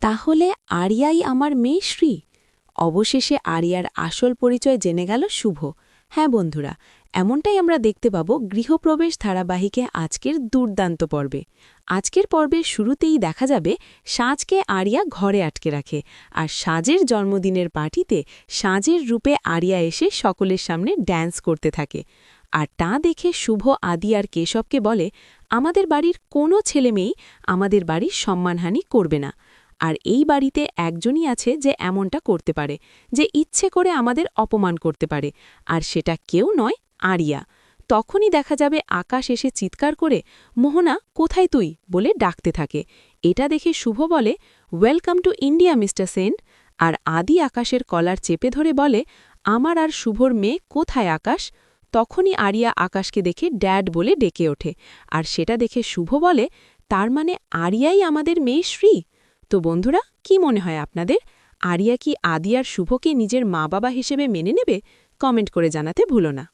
তাহলে আরিয়াই আমার মেয়ে শ্রী। অবশেষে আরিয়ার আসল পরিচয় জেনে গেল শুভ। হ্যাঁ বন্ধুরা, এমনটাই আমরা দেখতে পাব গৃহপ্রবেশ ধারাবাহিকে আজকের দুর্দান্ত পর্বে। আজকের পর্বের শুরুতেই দেখা যাবে সাজকে আরিয়া ঘরে আটকে রাখে, আর সাজের জন্মদিনের পার্টিতে সাজের রূপে আরিয়া এসে সকলের সামনে ড্যান্স করতে থাকে। আর তা দেখে শুভ আদি আর কেশবকে বলে, আমাদের বাড়ির কোনো ছেলেমেয়েই আমাদের বাড়ির সম্মানহানি করবে না। আর এই বাড়িতে একজনই আছে যে এমনটা করতে পারে, যে ইচ্ছে করে আমাদের অপমান করতে পারে, আর সেটা কেউ নয়, আরিয়া। তখনই দেখা যাবে আকাশ এসে চিৎকার করে, মোহনা কোথায় তুই বলে ডাকতে থাকে। এটা দেখে শুভ বলে, welcome to India mister Sen. আর আদি আকাশের কলার চেপে ধরে বলে, আমার আর শুভর মেয়ে কোথায় আকাশ? তখনই আরিয়া আকাশকে দেখে ড্যাড বলে ডেকে ওঠে। আর সেটা দেখে শুভ বলে, তার মানে আরিয়াই আমাদের মেয়ে শ্রী। তো বন্ধুরা, কি মনে হয় আপনাদের? আরিয়া কি আদি আর শুভকে নিজের মা বাবা হিসেবে মেনে নেবে? কমেন্ট করে জানাতে ভুলো না।